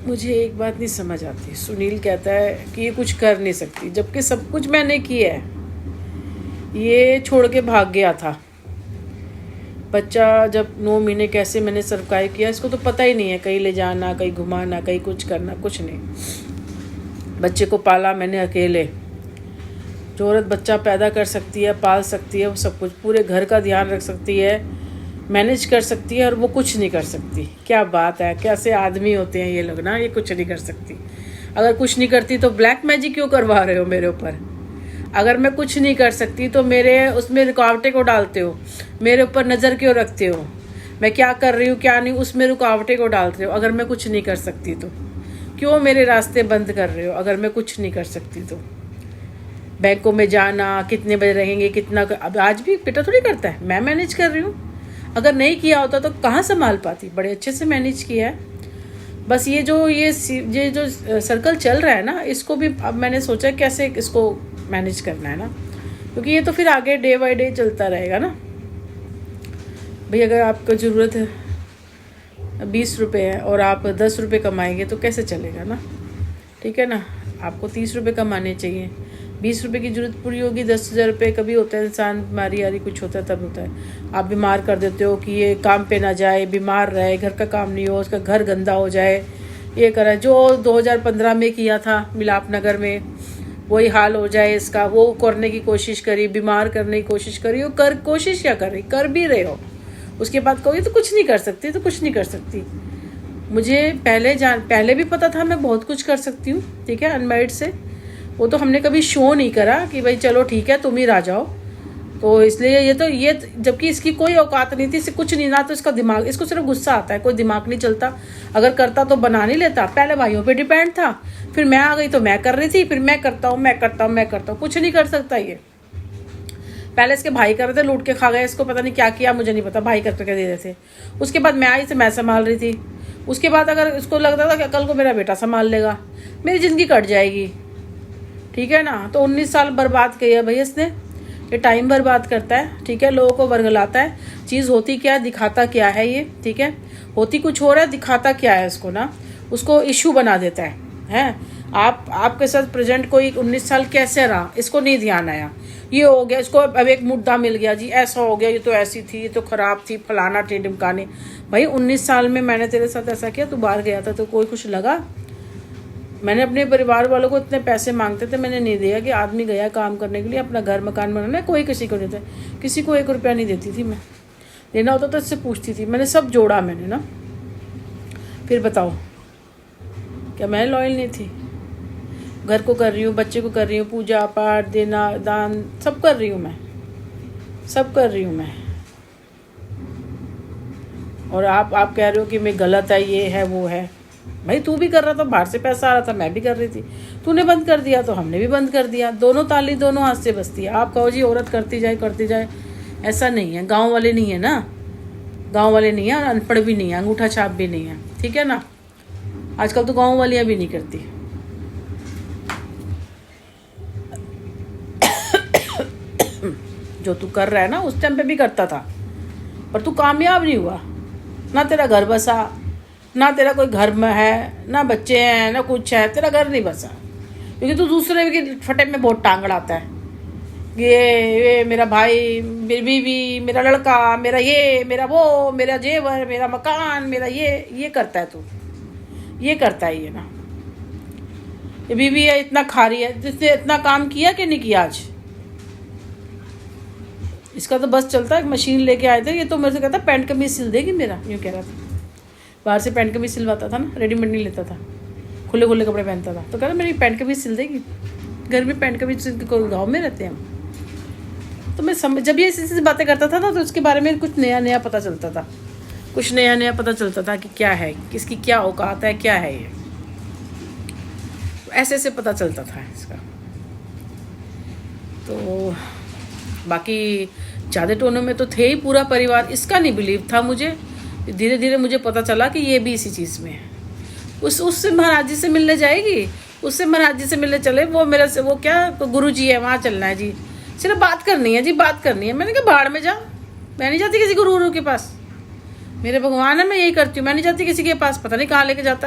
मुझे एक बात नहीं समझ आती। सुनील कहता है कि ये कुछ कर नहीं सकती, जबकि सब कुछ मैंने किया है। ये छोड़ के भाग गया था। बच्चा जब 9 महीने कैसे मैंने सर्वाइव किया, इसको तो पता ही नहीं है। कहीं ले जाना, कहीं घुमाना, कहीं कुछ करना, कुछ नहीं। बच्चे को पाला मैंने अकेले। जो औरत बच्चा पैदा कर सकती है, पाल सकती है, वो सब कुछ, पूरे घर का ध्यान रख सकती है, मैनेज कर सकती है, और वो कुछ नहीं कर सकती। क्या बात है, कैसे आदमी होते हैं ये लोग ना। ये कुछ नहीं कर सकती। अगर कुछ नहीं करती तो ब्लैक मैजिक क्यों करवा रहे हो मेरे ऊपर? अगर मैं कुछ नहीं कर सकती तो मेरे उसमें रुकावटें को डालते हो, मेरे ऊपर नज़र क्यों रखते हो? मैं क्या कर रही हूँ क्या नहीं, उसमें रुकावटें को डालते हो। अगर मैं कुछ नहीं कर सकती तो क्यों मेरे रास्ते बंद कर रहे हो? अगर मैं कुछ नहीं कर सकती तो बैंकों में जाना, कितने बजे रहेंगे, कितना अब आज भी बेटा थोड़ी करता है, मैं मैनेज कर रही हूँ। अगर नहीं किया होता तो कहाँ संभाल पाती? बड़े अच्छे से मैनेज किया है। बस ये जो सर्कल चल रहा है ना, इसको भी अब मैंने सोचा कैसे इसको मैनेज करना है ना, क्योंकि ये तो फिर आगे डे बाय डे चलता रहेगा ना। भाई अगर आपको ज़रूरत है 20 रुपये है और आप 10 रुपये कमाएंगे तो कैसे चलेगा ना? ठीक है ना। आपको 30 रुपये कमाने चाहिए। 20 रुपये की ज़रूरत पूरी होगी, 10,000 रुपये कभी होता है, इंसान बीमारी आरी कुछ होता है तब होता है। आप बीमार कर देते हो कि ये काम पे ना जाए, बीमार रहे, घर का काम नहीं हो, उसका घर गंदा हो जाए, ये करा। जो 2015 में किया था मिलाप नगर में, वही हाल हो जाए इसका। वो करने की कोशिश करी, बीमार करने की कोशिश करी, वो कोशिश क्या कर रही, कर भी रहे हो। उसके बाद कहोगे तो कुछ नहीं कर सकती, तो कुछ नहीं कर सकती। मुझे पहले भी पता था मैं बहुत कुछ कर सकती हूँ, ठीक है, अनमैरिड से। वो तो हमने कभी शो नहीं करा कि भाई चलो ठीक है तुम ही आ जाओ, तो इसलिए ये जबकि इसकी कोई औकात नहीं थी, इससे कुछ नहीं ना। तो इसका दिमाग, इसको सिर्फ गुस्सा आता है, कोई दिमाग नहीं चलता। अगर करता तो बना नहीं लेता। पहले भाइयों पे डिपेंड था, फिर मैं आ गई तो मैं कर रही थी, फिर मैं करता हूँ। कुछ नहीं कर सकता ये। पहले इसके भाई कर रहे थे, लूट के खा गए, इसको पता नहीं क्या किया, मुझे नहीं पता, भाई करके दे रहे थे। उसके बाद मैं आई तो मैं संभाल रही थी। उसके बाद अगर इसको लगता था कि कल को मेरा बेटा संभाल लेगा, मेरी ज़िंदगी कट जाएगी, ठीक है ना। तो 19 साल बर्बाद किया भाई इसने। ये टाइम बर्बाद करता है, ठीक है, लोगों को वर्गलाता है। चीज़ होती क्या है, दिखाता क्या है ये, ठीक है। होती कुछ हो रहा है, दिखाता क्या है इसको ना, उसको इशू बना देता है। आपके साथ प्रेजेंट कोई 19 साल कैसे रहा, इसको नहीं ध्यान आया। ये हो गया, इसको अब एक मुद्दा मिल गया जी, ऐसा हो गया, ये तो ऐसी थी, ये तो खराब थी, फलाना ढिमकाने। भाई 19 साल में मैंने तेरे साथ ऐसा किया, तू बाहर गया था तो कोई कुछ लगा? मैंने अपने परिवार वालों को इतने पैसे मांगते थे, मैंने नहीं दिया। कि आदमी गया काम करने के लिए, अपना घर मकान बनाना, कोई किसी को नहीं देता, किसी को 1 रुपया नहीं देती थी मैं। देना होता तो इससे पूछती थी। मैंने सब जोड़ा मैंने ना। फिर बताओ क्या मैं लॉयल नहीं थी? घर को कर रही हूँ, बच्चे को कर रही हूँ, पूजा पाठ, देना दान सब कर रही हूँ मैं, सब कर रही हूँ मैं। और आप कह रहे हो कि मैं गलत है, ये है वो है। भाई तू भी कर रहा था, बाहर से पैसा आ रहा था, मैं भी कर रही थी। तूने बंद कर दिया तो हमने भी बंद कर दिया। दोनों ताली दोनों हाथ से बजती है। आप कहो जी औरत करती जाए, ऐसा नहीं है। गांव वाले नहीं है ना, गांव वाले नहीं है, अनपढ़ भी नहीं है, अंगूठा छाप भी नहीं है, ठीक है ना। आजकल तो गांव वालियाँ भी नहीं करती। जो तू कर रहा है ना, उस टाइम पे भी करता था, पर तू कामयाब नहीं हुआ ना। तेरा घर बसा ना, तेरा कोई घर में है ना, बच्चे हैं ना, कुछ है, तेरा घर नहीं बसा। क्योंकि तू दूसरे के फटे में बहुत टांग अड़ाता है। ये मेरा भाई, मेरी बीवी, मेरा लड़का, मेरा ये, मेरा वो, मेरा जेवर, मेरा मकान, मेरा ये करता है तू। ये करता है ये ना। ये बीवी है, इतना खा रही है, जिसने इतना काम किया कि नहीं किया आज? इसका तो बस चलता है। मशीन लेके आए थे, ये तो मेरे से कहता पैंट कमीज सिल देगी मेरा, यूँ कह रहा था। बाहर से पैंट कमीज सिलवाता था ना, रेडीमेड नहीं लेता था, खुले खुले कपड़े पहनता था। तो कह रहा मेरी पैंट कमीज सिल देगी। घर में पैंट कमीज गाँव में रहते हैं हम। तो मैं जब ये ऐसी बातें करता था ना, तो उसके बारे में कुछ नया पता चलता था, कुछ नया पता चलता था कि क्या है, किसकी क्या औकात है, क्या है ये। ऐसे पता चलता था इसका। तो बाकी ज़्यादा टोनों में तो थे ही पूरा परिवार। इसका नहीं बिलीव था मुझे। धीरे धीरे मुझे पता चला कि ये भी इसी चीज़ में है। उससे महाराज जी से मिलने जाएगी, उससे महाराज जी से मिलने चले, वो मेरा से वो क्या तो गुरु जी है, वहाँ चलना है जी, सिर्फ बात करनी है जी, बात करनी है। मैंने कहा बाहर में जाओ, मैं नहीं जाती किसी गुरु के पास। मेरे भगवान है, मैं यही करती हूँ, मैं नहीं जाती किसी के पास। पता नहीं कहाँ लेके जाता है।